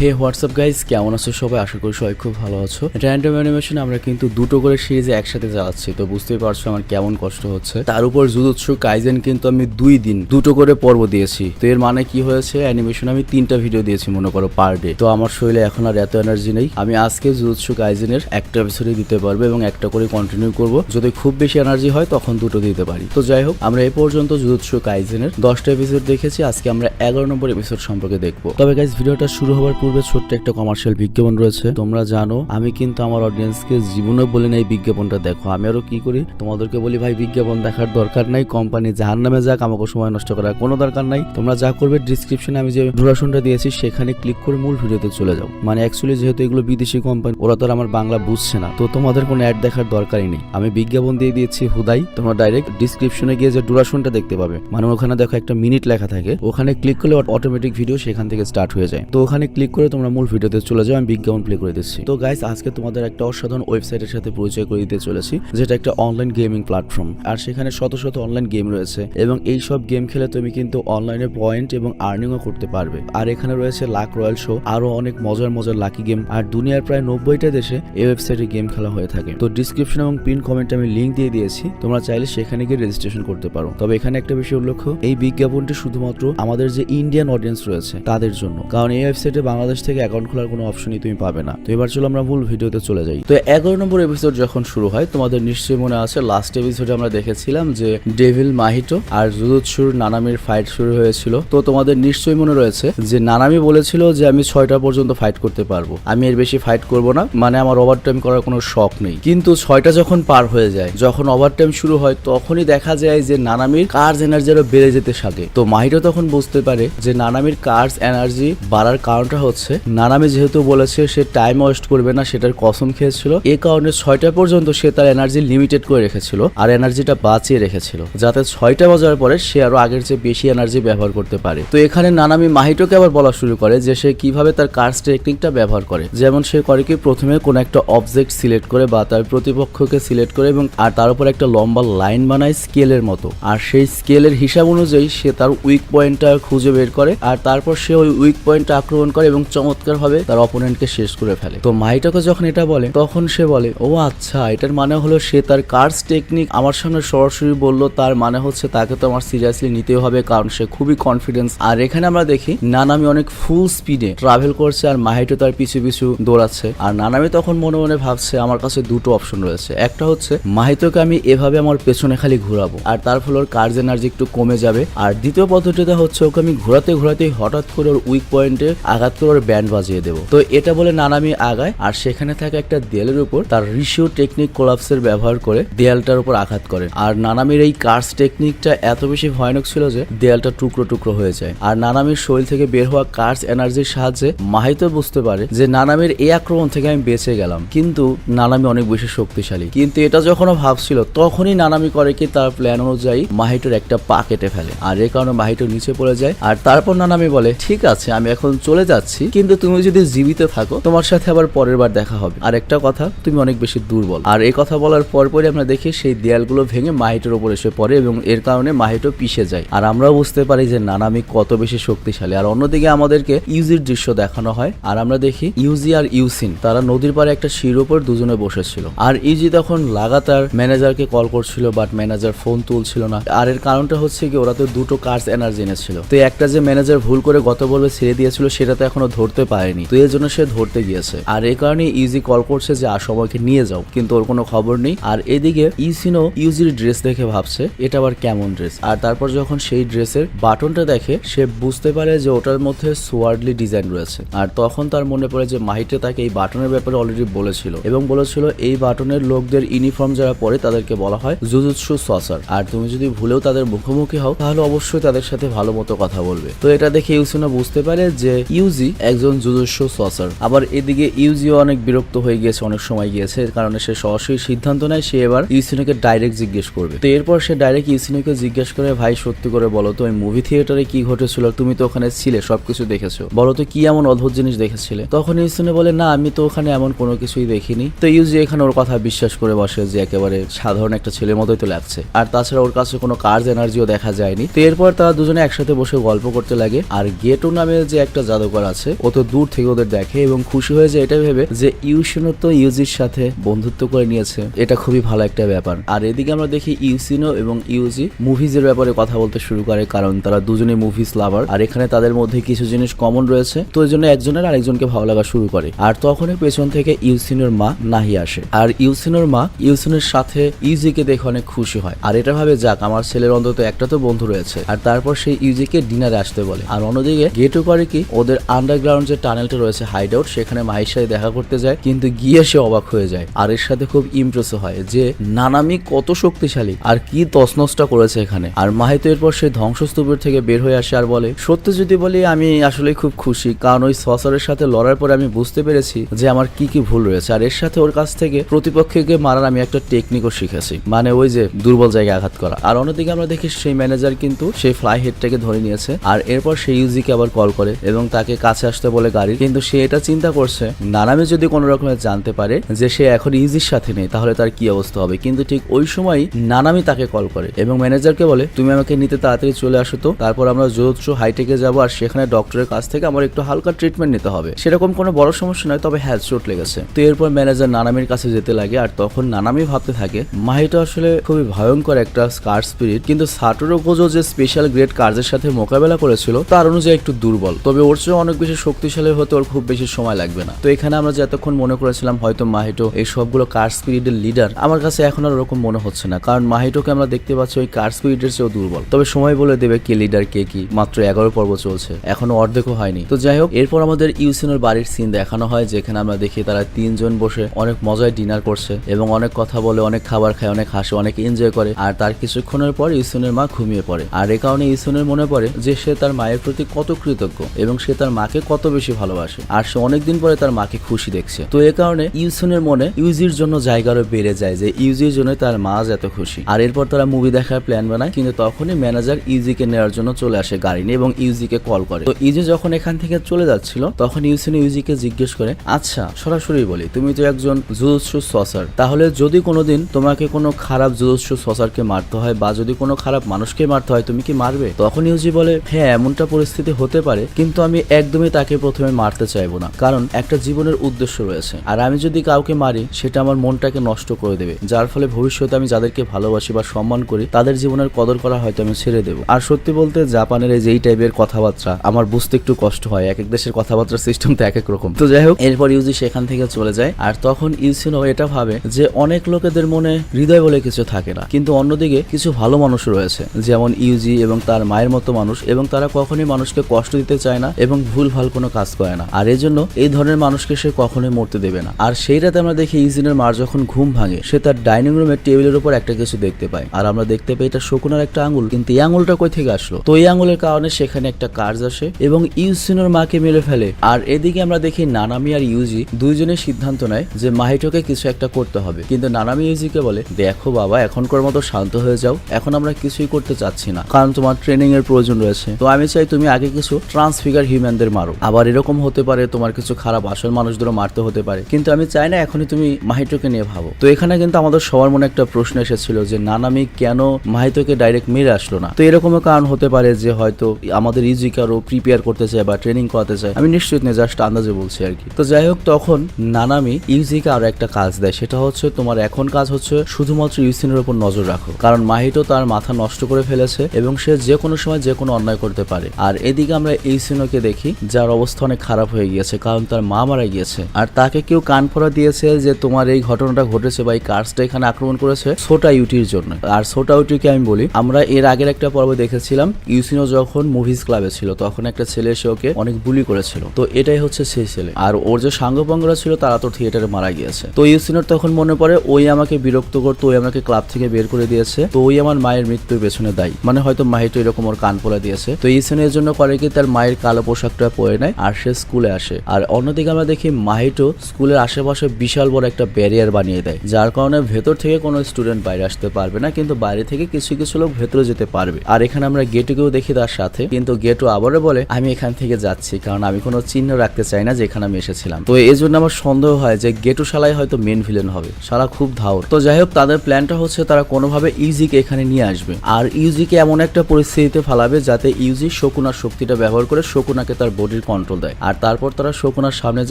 হে WhatsApp guys, কেমন আছো সবাই? আশা করি সবাই খুব ভালো আছো। র্যান্ডম অ্যানিমেশন আমরা কিন্তু দুটো করে সিরিজে একসাথে চালাচ্ছি, তো বুঝতেই পারছো আমার কেমন কষ্ট হচ্ছে। তার উপর জুজুৎসু কাইজেন কিন্তু আমি 2 দিন দুটো করে পর্ব দিয়েছি। তো এর মানে কি হয়েছে, অ্যানিমেশন আমি 3টা ভিডিও দিয়েছি মনে করো পার ডে। তো আমার শরীরে এখন আর এত এনার্জি নেই। আমি আজকে জুজুৎসু কাইজেনের একটা এপিসোডই দিতে পারবো এবং একটা করে কন্টিনিউ করব। যদি খুব বেশি এনার্জি হয় তখন দুটো দিতে পারি। তো যাই হোক, আমরা এই পর্যন্ত জুজুৎসু কাইজেনের 10টা এপিসোড দেখেছি। আজকে আমরা 11 নম্বর এপিসোড সম্পর্কে দেখবো। তবে গাইস, ভিডিওটা শুরু হওয়ার পূর্বে ছোট্ট একটা কমার্শিয়াল বিজ্ঞাপন রয়েছে। তোমরা জানো আমি কিন্তু আমার অডিয়েন্সকে জীবনে বলি না এই বিজ্ঞাপনটা দেখো। আমি আরো কি করি, তোমাদেরকে বলি ভাই বিজ্ঞাপন দেখার দরকার নাই, কোম্পানি জাহান্নামে যাক, আমাকে সময় নষ্ট করার কোনো দরকার নাই। তোমরা যা করবে, ডিসক্রিপশনে আমি যে ডুরাশনটা দিয়েছি সেখানে ক্লিক করে মূল ভিডিওতে চলে যাও। মানে অ্যাকচুয়ালি যেহেতু এগুলো বিদেশি কোম্পানি, ওরা তো আর আমার বাংলা বুঝছে না, তো তোমাদের কোনো অ্যাড দেখার দরকারই নেই। আমি বিজ্ঞাপন দিয়ে দিয়েছি হুদাই। তোমরা ডাইরেক্ট ডিসক্রিপশনে গিয়ে যে ডুরাশনটা দেখতে পাবে, মানে ওখানে দেখো একটা মিনিট লেখা থাকে, ওখানে ক্লিক করলে অটোমেটিক ভিডিও সেখান থেকে স্টার্ট হয়ে যায়। তো ওখানে ক্লিক করে তোমরা মূল ভিডিওতে চলে যাও। আমি বিজ্ঞাপন প্লে করে দিচ্ছি। তো গাইস, আজকে তোমাদের একটা অসাধারণ ওয়েবসাইটের সাথে পরিচয় করে দিতে চলেছি, যেটা একটা অনলাইন গেমিং প্ল্যাটফর্ম। আর সেখানে শত শত অনলাইন গেম রয়েছে এবং এই সব গেম খেলে তুমি কিন্তু অনলাইনে পয়েন্ট এবং আর্নিংও করতে পারবে। আর এখানে রয়েছে লাক রয়্যাল শো, আরো অনেক মজার মজার লাকি গেম। আর দুনিয়ার প্রায় 90টা দেশে এই ওয়েবসাইটে গেম খেলা হয়ে থাকে। তো ডিসক্রিপশন এবং পিন কমেন্টে আমি লিংক দিয়ে দিয়েছি, তোমরা চাইলে সেখানে গিয়ে রেজিস্ট্রেশন করতে পারো। তবে এখানে একটা বিষয় উল্লেখ্য, এই বিজ্ঞাপনটি শুধুমাত্র আমাদের যে ইন্ডিয়ান অডিয়েন্স রয়েছে তাদের জন্য, কারণ এই ওয়েবসাইটে বাংলাদেশ থেকে অ্যাকাউন্ট খোলার কোনো অপশনই তুমি পাবে না। তো এবার চলো আমরা মূল ভিডিওতে চলে যাই। তো 11 নম্বর এপিসোড যখন শুরু হয়, তোমাদের নিশ্চয়ই মনে আছে লাস্ট এপিসোডে আমরা দেখেছিলাম যে ডেভিল মাহিটো আর জুজুৎসুর নানামির ফাইট শুরু হয়েছিল। তো তোমাদের নিশ্চয়ই মনে রয়েছে যে নানামি বলেছিল যে আমি 6টা পর্যন্ত ফাইট করতে পারবো, আমি এর বেশি ফাইট করব না, মানে আমার ওভারটাইম করার কোনো শখ নেই। কিন্তু 6টা যখন পার হয়ে যায়, যখন ওভারটাইম শুরু হয়, তখনই দেখা যায় যে নানামির কার্স এনার্জি আরো বেড়ে যেতে থাকে। তো মাহিটো তখন বুঝতে পারে যে নানামির কার্স এনার্জি বাড়ার কারণটা হচ্ছে নানামি যেহেতু বলেছে সে টাইম ওয়েস্ট করবে না, সেটার কসম খেয়েছিল। এই কারণে 6টা পর্যন্ত সে তার এনার্জি লিমিটেড করে রেখেছিল আর এনার্জিটা বাঁচিয়ে রেখেছিল, যাতে 6টা বাজার পরে সে আরো আগের চেয়ে বেশি এনার্জি ব্যবহার করতে পারে। তো এখানে নানামি মাহিটোকে আবার বলা শুরু করে যে সে কিভাবে তার কার্স টেকনিকটা ব্যবহার করে। যেমন সে করে কি, প্রথমে কোন একটা অবজেক্ট সিলেক্ট করে বা তার প্রতিপক্ষকে সিলেক্ট করে এবং আর তার উপর একটা লম্বা লাইন বানায় স্কেলের মতো। আর সেই স্কেলের হিসাব অনুযায়ী সে তার উইক পয়েন্টটা খুঁজে বের করে আর তারপর সে ওই উইক পয়েন্টটা আক্রমণ করে এবং চমৎকার ভাবে তার অপোনেন্টকে শেষ করে ফেলে। তো মাহিটোকে যখন এটা বলে, তখন সে বলে ও আচ্ছা, এটার মানে হলো সে তার কার্স টেকনিক আমার সামনে সরাসরি বললো, তার মানে হচ্ছে তাকে তো আমার সিরিয়াসলি নিতেও হবে, কারণ সে খুবই কনফিডেন্স। আর এখানে আমরা দেখি নানামি অনেক ফুল স্পিডে ট্রাভেল করছে আর মাহিটো তার পিছু পিছু দৌড়াচ্ছে। আর নানামি তখন মনে মনে ভাবছে আমার কাছে দুটো অপশন রয়েছে, একটা হচ্ছে মাহিটোকে আমি এভাবে আমার পেছনে খালি ঘোরাবো আর তার ফলে ওর কার্স এনার্জি একটু কমে যাবে, আর দ্বিতীয় পদ্ধতিটা হচ্ছে ওকে আমি ঘোরাতে ঘোরাতে হঠাৎ করে ওর উইক পয়েন্টে আঘাত করে ওর ব্যান্ড বাজিয়ে দেবো। তো এটা বলে নানামি আগায় আর সেখানে থাকা একটা দেয়ালের উপর তার রিশিও টেকনিক কোলাপসের ব্যবহার করে দেয়ালটার উপর আঘাত করে। আর নানামির এই কার্স টেকনিকটা এত বেশি ভয়ানক ছিল যে দেয়ালটা টুকরো টুকরো হয়ে যায়। আর নানামির শরীর থেকে বের হওয়া কার্স এনার্জির সাহায্যে মাহিতো বুঝতে পারে যে নানামির এই আক্রমণ থেকে আমি বেঁচে গেলাম, কিন্তু নানামি অনেক বেশি শক্তিশালী। কিন্তু এটা যখন ভাবছিল, তখনই নানামি করে কি তার প্ল্যান অনুযায়ী মাহিটোর একটা পা কেটে ফেলে। আর এই কারণে মাহিটো নিচে পড়ে যায়। আর তারপর নানামি বলে ঠিক আছে, আমি এখন চলে যাচ্ছি, কিন্তু তুমি যদি জীবিত থাকো তোমার সাথে আবার পরের বার দেখা হবে। আর একটা কথা, তুমি অনেক বেশি দুর্বল। আর এই কথা বলার পরপরই আমরা দেখি সেই দেয়ালগুলো ভেঙে মাহিটোর উপর এসে পড়ে এবং এর কারণে মাহিটো পিষে যায়। আর আমরাও বুঝতে পারি যে নানামি কত বেশি শক্তিশালী। আর অন্যদিকে আমাদেরকে ইউজির দৃশ্য দেখানো হয় আর আমরা দেখি ইউজি আর ইউসিন তারা নদীর পাড়ে একটা শির উপর দুজনে বসেছিল। আর ইউজি তখন লাগাতার ম্যানেজারকে কল করছিল, বাট ম্যানেজার ফোন তুলছিল না। আর এর কারণটা হচ্ছে কি, ওরা তো দুটো কার্স এনার্জি এনেছিল। তো একটা যে ম্যানেজার ভুল করে গত পর্বে ছেড়ে দিয়েছিল সেটা তো এখনো ধরতে পারেনি, তো এর জন্য সে ধরতে গিয়েছে। আর এই কারণে ইউজি কল করছে যে সময়কে নিয়ে যাও, কিন্তু ওর কোনো খবর নেই। আর এদিকে ইউসিনও ইউজির ড্রেস দেখে ভাবছে এটা আবার কেমন ড্রেস। আর তারপর যখন সেই ড্রেসের বাটনটা দেখে সে বুঝতে পারে যে ওটার মধ্যে সোয়ার্ডলি ডিজাইন রয়েছে। আর তখন তার মনে পড়ে যে মাহিটো তাকে এই বাটনের ব্যাপারে অলরেডি বলেছিল এবং বলেছিল এই বাটনের লোকদের ইউনিফর্ম যারা পরে তাদেরকে বলা হয় জুজুৎসু সসার। আর তুমি যদি ভুলেও তাদের মুখোমুখি হও তাহলে অবশ্যই তাদের সাথে ভালো মতো কথা বলবে। তো এটা দেখে ইউসিনও বুঝতে পারে যে ইউজি একজন জুজুৎসু সসার। আবার এদিকে ইউজিও অনেক বিরক্ত হয়ে গিয়েছে, অনেক সময় গিয়েছে, এর কারণে সে সরাসরি সিদ্ধান্ত নেয় সে এবার ইউসিনোকে ডাইরেক্ট জিজ্ঞেস করবে। তো এরপর সে ডাইরেক্ট ইউসিনোকে জিজ্ঞেস করে ভাই সত্যি করে বলো তো ওই মুভি থিয়েটারে কি ঘটেছিল, তুমি তো ওখানে ছিলে, সবকিছু দেখেছো, বলো তো কি এমন অদ্ভুত জিনিস দেখেছিলে। তখন ইউসিনো বলে না, আমি তো ওখানে এমন কোনো কিছুই দেখিনি। তো ইউজি এখানে ওর কথা বিশ্বাস করে বসে যে একেবারে সাধারণ একটা ছেলের মতোই তো লাগছে, আর তাছাড়া ওর কাছে কোনো কার্স এনার্জিও দেখা যায়নি। তো এরপর তারা দুজনে একসাথে বসে গল্প করতে লাগে। আর গেটো নামে যে একটা জাদুকর আছে আছে ও তো দূর থেকে ওদের দেখে এবং খুশি হয়ে যায় এটা ভেবে যে ইউসিনো তো ইউজির সাথে বন্ধুত্ব করে নিয়েছে, এটা খুবই ভালো একটা ব্যাপার। আর এদিকে আমরা দেখি ইউসিনো এবং ইউজি মুভিজের ব্যাপারে কথা বলতে শুরু করে, কারণ তারা দুজনে মুভিজ লাভার আর এখানে তাদের মধ্যে কিছু জিনিস কমন রয়েছে, তো এই জন্য একজনের আরেকজনকে ভালো লাগা শুরু করে। আর তখনই পেছন থেকে ইউসিনোর মা নাহি আসে, আর ইউসিনোর মা ইউসিনোর সাথে ইউজিকে দেখে অনেক খুশি হয় আর এটা ভাবে যাক আমার ছেলের অন্তত একটা তো বন্ধু রয়েছে। আর তারপর সেই ইউজিকে ডিনারে আসতে বলে। আর অন্যদিকে গেটো করে কি ওদের আন্ডারগ্রাউন্ড যে টানেলটা রয়েছে হাইড আউট, সেখানে মাহির সাথে দেখা করতে যায়, কিন্তু গিয়ে সে অবাক হয়ে যায় আর এর সাথে খুব ইমপ্রেস হয় যে নানামি কত শক্তিশালী আর কি তছনছটা করেছে এখানে। আর মাহি তো এরপর সেই ধ্বংসস্তূপের থেকে বের হয়ে আসে আর বলে সত্যি যদি বলি আমি আসলে খুব খুশি, কারণ ওই সসারের সাথে লড়ার পরে আমি বুঝতে পেরেছি যে আমার কি কি ভুল রয়েছে আর এর সাথে ওর কাছ থেকে প্রতিপক্ষকে মারার আমি একটা টেকনিকও শিখেছি, মানে ওই যে দুর্বল জায়গায় আঘাত করা। আর অন্যদিকে আমরা দেখি সেই ম্যানেজার কিন্তু সেই ফ্লাই হেডটাকে ধরে নিয়েছে আর এরপর সেই ইউজিকে আবার কল করে এবং তাকে কাছে আসতে বলে গাড়ি, কিন্তু সে এটা চিন্তা করছে নানামি যদি কোনো রকমে জানতে পারে যে সে এখন ইউজির সাথে নেই তাহলে তার কি অবস্থা হবে। কিন্তু ঠিক ওই সময় নানামি তাকে কল করে এবং ম্যানেজারকে বলে তুমি আমাকে নিতে তাড়াতাড়ি চলে আসো তো, তারপর আমরা জোজোৎসু হাইটেকে যাবো আর সেখানে ডক্টরের কাছ থেকে আমার একটু হালকা ট্রিটমেন্ট নিতে হবে, সেরকম কোনো বড় সমস্যা নয়, তবে হ্যাঁ চোট লেগেছে। তো এরপর ম্যানেজার নানামির কাছে যেতে লাগে আর তখন নানামি ভাবতে থাকে মাহিটো আসলে খুবই ভয়ঙ্কর একটা স্কার স্পিরিট, কিন্তু সাটোরু গোজো যে স্পেশাল গ্রেড কার্যের সাথে মোকাবেলা করেছিল তার অনুযায়ী একটু দুর্বল, তবে ওর চেয়ে অনেক বেশি শক্তিশালী হতে ওর খুব বেশি সময় লাগবে না। তো এখানে আমরা যে এতক্ষণ মনে করেছিলাম হয়তো মাহিটো এই সবগুলো কার স্পিরিটের লিডার, আমার কাছে এখন আর ওরকম মনে হচ্ছে না, কারণ মাহিটোকে আমরা দেখতে পাচ্ছি ওই কার স্পিরিটের চেয়েও দুর্বল। তবে সময় বলে দেবে কে লিডার কে কি, মাত্র 11 পর্ব চলছে, এখনো অর্ধেকও হয়নি। তো যাই হোক, এরপর আমাদের ইউসিনোর বাড়ির সিন দেখানো হয় যেখানে আমরা দেখি তারা তিনজন বসে অনেক মজায় ডিনার করছে এবং অনেক কথা বলে, অনেক খাবার খায়, অনেক হাসে, অনেক এনজয় করে। আর তার কিছুক্ষণের পর ইউসিনোর মা ঘুমিয়ে পড়ে আর এ কারণে ইউসিনোর মনে পড়ে যে সে তার মায়ের প্রতি কত কৃতজ্ঞ এবং সে তার মাকে কত বেশি ভালোবাসে আর সে অনেকদিন পরে তার মাকে খুশি দেখছে। তো এ কারণে ইউসিনোর মনে ইউজির জন্য জায়গা আরো বেড়ে যায় যে ইউজির জন্য তার মা এত খুশি। আর এরপর তারা মুভি দেখার প্ল্যান বানায়, কিন্তু তখনই ম্যানেজার ইউজিকে নেওয়ার জন্য চলে আসে গাড়ি নিয়ে এবং ইউজিকে কল করে। তো ইউজি যখন এখান থেকে চলে যাচ্ছিল তখন ইউসিনো ইউজিকে জিজ্ঞেস করে আচ্ছা সরাসরি বলি তুমি তো একজন জুজুৎসু সসার, তাহলে যদি কোনোদিন তোমাকে কোনো খারাপ জুজুৎসু সসারকে মারতে হয় বা যদি কোনো খারাপ মানুষকে মারতে হয় তুমি কি মারবে? তখন ইউজি বলে হ্যাঁ এমনটা পরিস্থিতি হতে পারে, কিন্তু আমি একদমই তাকে প্রথমে মারতে চাইবো না, কারণ একটা জীবনের উদ্দেশ্য রয়েছে আর আমি যদি কাউকে মারি সেটা আমার মনটাকে নষ্ট করে দেবে, যার ফলে ভবিষ্যতে আমি যাদেরকে ভালোবাসি বা সম্মান করি তাদের জীবনের কদর করা হয়তো আমি ছেড়ে দেবো। আর সত্যি বলতে জাপানের এই যেই টাইপের কথাবার্তা আমার বুঝতে একটু কষ্ট হয়, এক এক দেশের কথাবার্তার সিস্টেম তো এক এক রকম। তো যাই হোক, এরপর ইউজি সেখান থেকে চলে যায় আর তখন ইউসিনো এটা ভাবে যে অনেক লোকেদের মনে হৃদয় বলে কিছু থাকে না, কিন্তু অন্যদিকে কিছু ভালো মানুষ রয়েছে যেমন ইউজি এবং তার মায়ের মতো মানুষ, এবং তারা কখনোই মানুষকে কষ্ট দিতে চায় না এবং ভুল ভাল কোনো কাজ করে না, আর এই জন্য এই ধরনের মানুষকে সে কখনোই মরতে দেবে না। আর সেই রাতে আমরা দেখি ইউজিনের মার যখন ঘুম ভাঙে সে তার ডাইনিং রুমের টেবিলের উপর একটা কিছু দেখতে পায় আর আমরা দেখতে পাই এটা শকুনার একটা আঙুল, কিন্তু এই আঙুলটা কই থেকে আসলো? তো এই আঙুলের কারণে সেখানে একটা কার্জ আসে এবং ইউসিনোর মাকে মেরে ফেলে। আর এদিকে আমরা দেখি নানামি আর ইউজি দুইজনের সিদ্ধান্ত নেয় যে মাহিটোকে কিছু একটা করতে হবে, কিন্তু নানামি ইউজিকে বলে দেখো বাবা এখনকার মতো শান্ত হয়ে যাও, এখন আমরা কিছুই করতে চাচ্ছি না, কারণ তোমার ট্রেনিং এর প্রয়োজন রয়েছে, তো আমি চাই তুমি আগে কিছু ট্রান্সফিগার হিউম্যানদের মারো, আবার এরকম হতে পারে তোমার কিছু খারাপ আসল মানুষদেরও মারতে হতে পারে, কিন্তু আমি চাই না এখনই তুমি মাহিটোকে নিয়ে ভাবো। তো এখানে কিন্তু আমাদের সবার মনে একটা প্রশ্ন এসেছিল যে নানামি কেন মাহিটোকে ডাইরেক্ট মেরে আসলো না? তো এরকমও কারণ হতে পারে যে হয়তো আমাদের ইউজিকে আরো প্রিপেয়ার করতে চায় বা ট্রেনিং করাতে চায়, আমি নিশ্চিত নেই, জাস্ট আন্দাজে বলছি আর কি। তো যাই হোক, তখন নানামি ইউজিকে আরো একটা কাজ দেয়, সেটা হচ্ছে তোমার এখন কাজ হচ্ছে শুধুমাত্র ইউসিনের উপর নজর রাখো, কারণ মাহিটো তার মাথা নষ্ট করে ফেলেছে এবং সে যে কোনো সময় যে কোনো অন্যায় করতে পারে। আর এদিকে আমরা ইউসিনোকে দেখি যার অবস্থা অনেক খারাপ হয়ে গিয়েছে, কারণ তার মা মারা গিয়েছে আর তাকে কেউ কান পড়া দিয়েছে যে তোমার এই ঘটনাটা ঘটেছে বা এই কার্সটা এখানে আক্রমণ করেছে ছোটা ইউটির জন্য। আর ছোটা ইউটিকে আমি বলি, আমরা এর আগের একটা পর্বে দেখেছিলাম ইউসিনো যখন মুভিজ ক্লাবে ছিল তখন একটা ছেলে এসে ওকে অনেক বুলি করেছিল, তো এটাই হচ্ছে সেই ছেলে। আর ওর যে সাঙ্গপাঙ্গরা ছিল তারা তো থিয়েটারে মারা গিয়েছে। তো ইউসিনোর তখন মনে পড়ে ওই আমাকে বিরক্ত করতো, ওই আমাকে ক্লাব থেকে বের করে দিয়েছে, তো ওই আমার মায়ের মৃত্যুর পেছনে দায়ী, মানে হয়তো মাহিটো এরকম ওর কান পোলা দিয়েছে। তো ইউসিনো এর জন্য করে কি তার মায়ের কালো পোশাকটা পরে নেয় আর সে স্কুলে আসে। আর অন্যদিকে আমরা দেখি মাহিটো স্কুলের আশেপাশে বিশাল বড় একটা ব্যারিয়ার বানিয়ে দেয়, যার কারণে ভেতর থেকে কোনো স্টুডেন্ট বাইরে আসতে পারবে না, কিন্তু বাইরে থেকে কিছু কিছু লোক ভেতরে যেতে পারবে। আর এখানে আমরা গেটুকেও দেখি তার সাথে, কিন্তু গেটু আবারও বলে আমি এখান থেকে যাচ্ছি, কারণ আমি কোনো চিহ্ন রাখতে চাই না যে এখানে আমি এসেছিলাম। তো এই জন্য আমার সন্দেহ হয় যে গেটু শালাই হয়তো মেন ভিলেন হবে, শালা খুব ধাওর। তো যাই হোক, তাদের প্ল্যানটা হচ্ছে তারা কোনোভাবে ইউজিকে এখানে নিয়ে আসবে আর ইউজিকে এমন একটা পরিস্থিতিতে ফালাবে যাতে ইউজি শকুনার শক্তিটা ব্যবহার করে শকুনাকে তার বডির পার্টির কন্ট্রোল দেয়। আর তারপর তারা শকুনার সামনে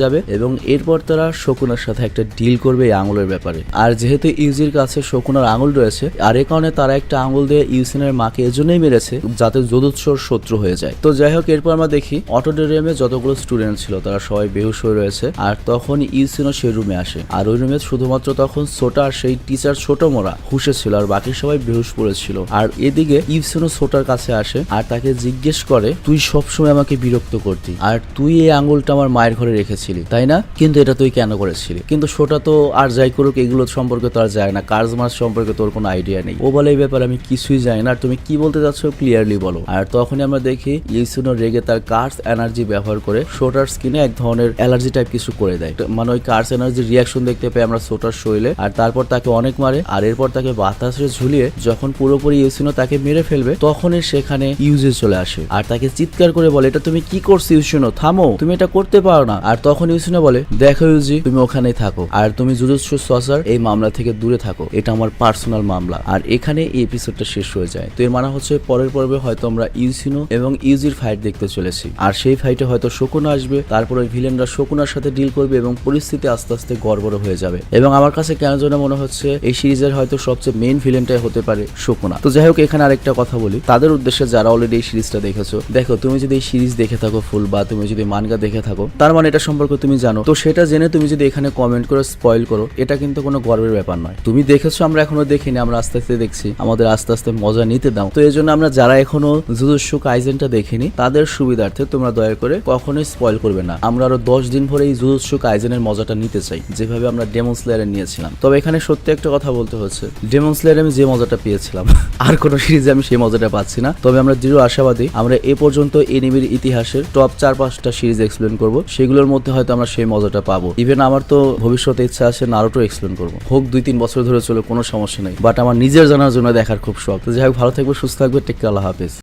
যাবে এবং এরপর তারা শকুনার সাথে একটা ডিল করবে এই আঙুলের ব্যাপারে। আর যেহেতু ইউজির কাছে শকুনার আঙুল রয়েছে, আর এই কারণে তারা একটা আঙুল দিয়ে ইউসিনের মাকে এজন্যই মেরেছে যাতে জোজুৎসুর শত্রু হয়ে যায়। তো যাই হোক, এরপর আমরা দেখি অটোডেরিয়ামে যতগুলো স্টুডেন্ট ছিল তারা সবাই বেহুশ হয়ে রয়েছে। আর তখন ইউসিনও সেই রুমে আসে, আর ওই রুমে শুধুমাত্র তখন সোটা আর সেই টিচার ছোট মোরা হুশে ছিল, আর বাকি সবাই বেহুশ পড়েছিল। আর এদিকে ইউসিনও সোটার কাছে আসে আর তাকে জিজ্ঞেস করে, তুই সবসময় আমাকে বিরক্ত করতি, আর তুই এই আঙুলটা আমার মায়ের ঘরে রেখেছিলি তাই না, কিন্তু এটা তুই কেন করেছিলি? কিন্তু সোটা তো আর যাই করুক এগুলো সম্পর্কে তো আর যায় না, কার্স মার্স সম্পর্কে তোর কোনো আইডিয়া নেই। ও বলে এই ব্যাপারে আমি কিছুই জানি না, আর তুমি কি বলতে চাচ্ছ ক্লিয়ারলি বলো। আর তখনই আমরা দেখি ইউসিনো রেগে তার কার্স এনার্জি ব্যবহার করে সোটার স্কিনে এক ধরনের অ্যালার্জি টাইপ কিছু করে দেয়। মানে ওই কার্স এনার্জি রিয়াকশন দেখতে পাই আমরা সোটার শরীরে, আর তারপর তাকে অনেক মারে। আর এরপর তাকে বাতাসে ঝুলিয়ে যখন পুরোপুরি ইউসিনো তাকে মেরে ফেলবে তখনই সেখানে ইউজি চলে আসে আর তাকে চিৎকার করে বলে, এটা তুমি কি করছো ইউসিনো, থামো, তুমি এটা করতে পারো না। আর তখন ইউসিনো বলে, দেখো ইউজি, তুমি ওখানেই থাকো আর তুমি জুজুৎসু সসার এই মামলা থেকে দূরে থাকো, এটা আমার পার্সোনাল মামলা। আর এখানে এই এপিসোডটা শেষ হয়ে যায়। তো এর মানে হচ্ছে পরের পর্বে হয়তো আমরা ইউসিনো এবং ইউজির ফাইট দেখতে চলেছি, আর সেই ফাইটে হয়তো শকুনা আসবে, তারপর ওই ভিলেনরা শকুনার সাথে ডিল করবে এবং পরিস্থিতি আস্তে আস্তে গড়বড় হয়ে যাবে। এবং আমার কাছে কেন যেন মনে হচ্ছে এই সিরিজের হয়তো সবচেয়ে মেইন ভিলেনটাই হতে পারে শকুনা। তো যাই হোক, এখানে আরেকটা কথা বলি তাদের উদ্দেশ্যে যারা অলরেডি এই সিরিজটা দেখেছো, দেখো তুমি যদি এই সিরিজ দেখে থাকো ফুল বা তুমি যদি মানগা দেখে থাকো, তার মানে এটা সম্পর্কে তুমি জানো। তো সেটা জেনে তুমি যদি এখানে কমেন্ট করে স্পয়েল করো, এটা কিন্তু কোনো গর্বের ব্যাপার নয়। তুমি দেখেছো, আমরা এখনো দেখিনি, আমরা আস্তে আস্তে দেখছি, আমাদের আস্তে আস্তে মজা নিতে দাও। তো এই জন্য আমরা যারা এখনো জুজুৎসু কাইজেনটা দেখিনি তাদের সুবিধার্থে তোমরা দয়া করে কখনোই স্পয়েল করবে না। আমরা আরো 10 দিন ভরে এই জুজুৎসু কাইজেনের মজাটা নিতে চাই, যেভাবে আমরা ডেমন স্লেয়ারে নিয়েছিলাম। তবে এখানে সত্যি একটা কথা বলতে হচ্ছে, ডেমন স্লেয়ারে আমি যে মজাটা পেয়েছিলাম আর কোনো সিরিজে আমি সেই মজাটা পাচ্ছি না। তবে আমরা দৃঢ় আশাবাদী আমরা এ পর্যন্ত এনিমির ইতিহাসের টপ 4-5টা সিরিজ এক্সপ্লেন করব, সেগুলোর মধ্যে হয়তো আমরা সেই মজাটা পাবো। ইভেন আমার তো ভবিষ্যতে ইচ্ছা আছে নারুটো এক্সপ্লেন করবো, হোক 2-3 বছর ধরে চলে, কোনো সমস্যা নেই, বাট আমার নিজের জানার জন্য দেখার খুব শখ। তো যাই হোক, ভালো থাকবে, সুস্থ থাকবে, টেক কেয়ার, আল্লাহ হাফেজ।